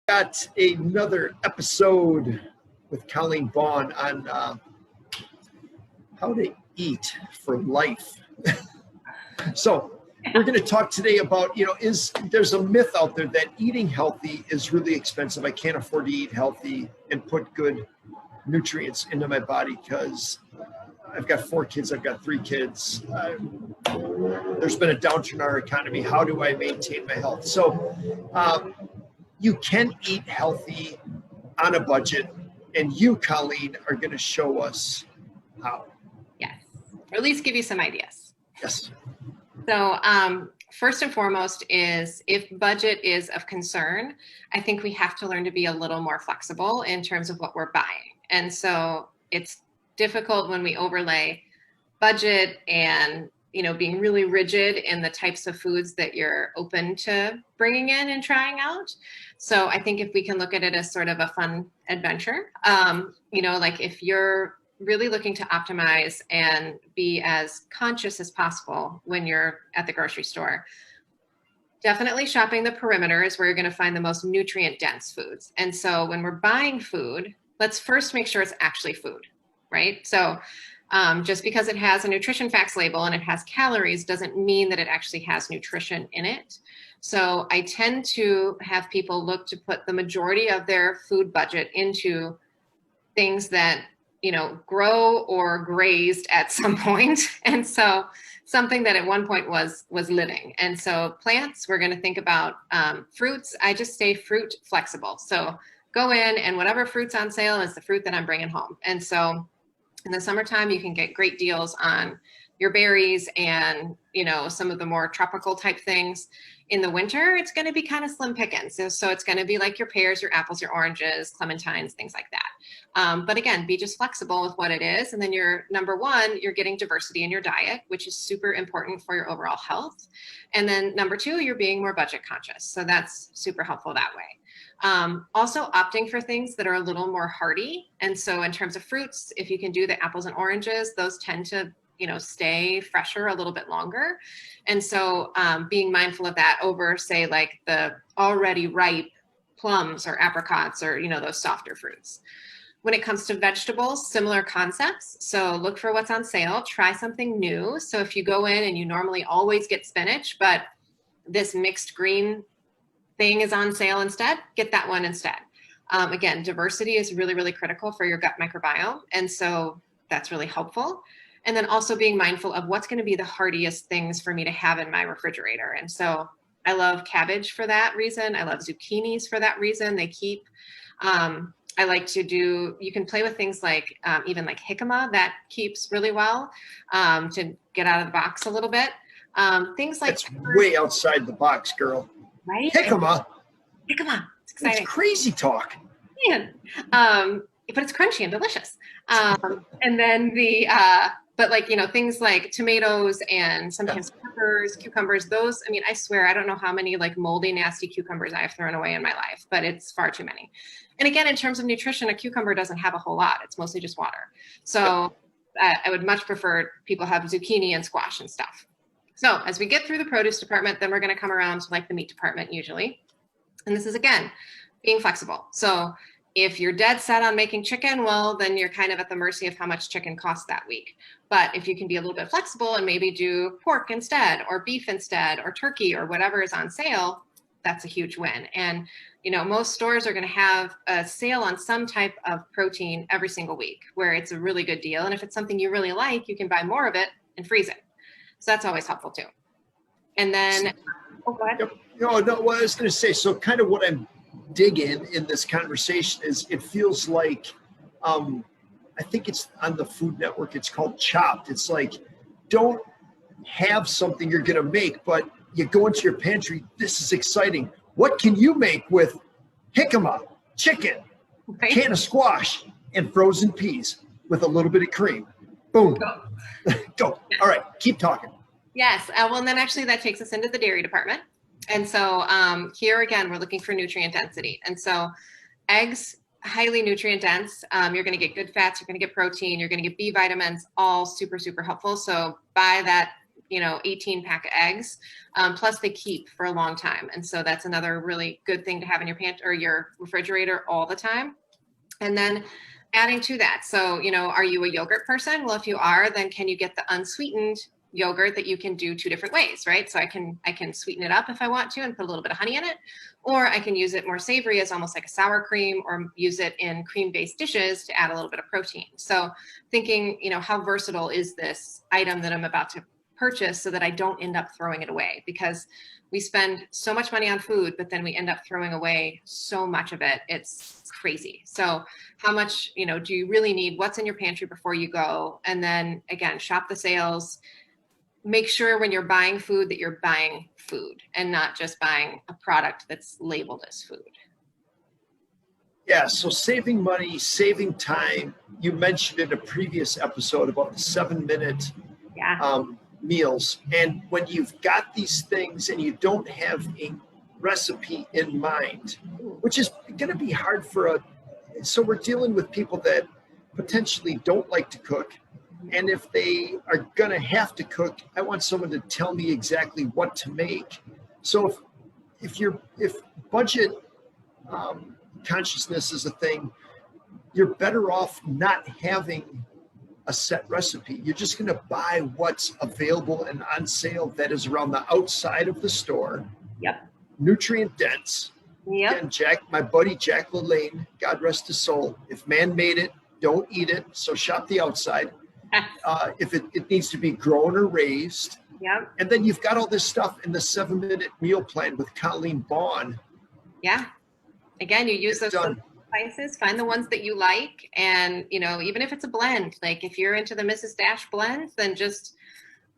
Got another episode with Colleen Vaughn on how to eat for life. So we're going to talk today about, there's a myth out there that eating healthy is really expensive. I can't afford to eat healthy and put good nutrients into my body because I've got 4 kids. I've got 3 kids. There's been a downturn in our economy. How do I maintain my health? So you can eat healthy on a budget, and you, Colleen, are going to show us how. Yes, or at least give you some ideas. Yes. So first and foremost is if budget is of concern, I think we have to learn to be a little more flexible in terms of what we're buying. And so it's difficult when we overlay budget and being really rigid in the types of foods that you're open to bringing in and trying out. So I think if we can look at it as sort of a fun adventure, like if you're really looking to optimize and be as conscious as possible when you're at the grocery store, definitely shopping the perimeter is where you're going to find the most nutrient dense foods. And so when we're buying food, let's first make sure it's actually food, right? So just because it has a nutrition facts label and it has calories doesn't mean that it actually has nutrition in it. So I tend to have people look to put the majority of their food budget into things that, grow or grazed at some point. And so something that at one point was living. And so plants, we're going to think about fruits. I just stay fruit flexible. So go in and whatever fruit's on sale is the fruit that I'm bringing home. And so in the summertime, you can get great deals on your berries and, some of the more tropical type things. In the winter, it's going to be kind of slim pickings. So it's going to be like your pears, your apples, your oranges, clementines, things like that. But again, be just flexible with what it is. And then number one, you're getting diversity in your diet, which is super important for your overall health. And then number 2, you're being more budget conscious. So that's super helpful that way. Also opting for things that are a little more hearty. And so in terms of fruits, if you can do the apples and oranges, those tend to stay fresher a little bit longer. And so being mindful of that over, say, like the already ripe plums or apricots or, those softer fruits. When it comes to vegetables, similar concepts. So look for what's on sale, try something new. So if you go in and you normally always get spinach, but this mixed green thing is on sale instead, get that one instead. Again, diversity is really, really critical for your gut microbiome. And so that's really helpful. And then also being mindful of what's going to be the heartiest things for me to have in my refrigerator. And so I love cabbage for that reason. I love zucchinis for that reason. They keep, I like to do, you can play with things like, even like jicama, that keeps really well, to get out of the box a little bit. Things like- That's way outside the box, girl. Right? Jicama. It's exciting. It's crazy talk. Man. But it's crunchy and delicious. And then but like, things like tomatoes and sometimes peppers, cucumbers, those, I swear, I don't know how many like moldy, nasty cucumbers I have thrown away in my life, but it's far too many. And again, in terms of nutrition, a cucumber doesn't have a whole lot. It's mostly just water. So I would much prefer people have zucchini and squash and stuff. So as we get through the produce department, then we're going to come around to like the meat department usually. And this is, again, being flexible. So if you're dead set on making chicken, well, then you're kind of at the mercy of how much chicken costs that week. But if you can be a little bit flexible and maybe do pork instead, or beef instead, or turkey, or whatever is on sale, that's a huge win. And, most stores are going to have a sale on some type of protein every single week where it's a really good deal. And if it's something you really like, you can buy more of it and freeze it. So that's always helpful too. And then, go ahead. Yep. No, what I was going to say, so kind of what I'm digging in this conversation is it feels like, I think it's on the Food Network, it's called Chopped. It's like, don't have something you're going to make, but you go into your pantry, this is exciting. What can you make with jicama, chicken, Right? can of squash, and frozen peas with a little bit of cream? Boom. Go. All right, keep talking. Yes. Well, and then actually that takes us into the dairy department. And so here again, we're looking for nutrient density. And so eggs, highly nutrient dense. You're going to get good fats, you're going to get protein, you're going to get B vitamins, all super, super helpful. So buy that 18 pack of eggs. Plus they keep for a long time. And so that's another really good thing to have in your pantry or your refrigerator all the time. And then adding to that. So, are you a yogurt person? Well, if you are, then can you get the unsweetened yogurt that you can do 2 different ways, right? So I can sweeten it up if I want to and put a little bit of honey in it, or I can use it more savory as almost like a sour cream, or use it in cream-based dishes to add a little bit of protein. So thinking, how versatile is this item that I'm about to purchase so that I don't end up throwing it away, because we spend so much money on food, but then we end up throwing away so much of it. It's crazy. So how much, do you really need? What's in your pantry before you go? And then again, shop the sales. Make sure when you're buying food that you're buying food and not just buying a product that's labeled as food. Yeah, so saving money, saving time. You mentioned in a previous episode about the 7-minute meals. And when you've got these things and you don't have a recipe in mind, which is going to be hard so we're dealing with people that potentially don't like to cook. And if they are going to have to cook, I want someone to tell me exactly what to make. So if budget consciousness is a thing, you're better off not having a set recipe. You're just going to buy what's available and on sale that is around the outside of the store. Yep. Nutrient dense. Yep. And my buddy Jack LaLanne, God rest his soul, if man made it, don't eat it. So shop the outside. If it needs to be grown or raised. Yep. And then you've got all this stuff in the 7-minute meal plan with Colleen Bawn. Yeah. Again, you use those spices, find the ones that you like. And, even if it's a blend, like if you're into the Mrs. Dash blends, then just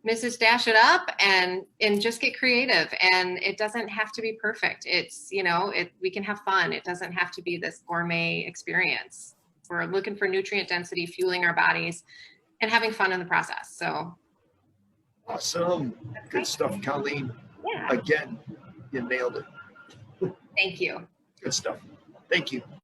Mrs. Dash it up and just get creative. And it doesn't have to be perfect. It's, we can have fun. It doesn't have to be this gourmet experience. We're looking for nutrient density, fueling our bodies, and having fun in the process. So awesome. Good stuff, Colleen. Yeah. Again, you nailed it. Thank you. Good stuff. Thank you.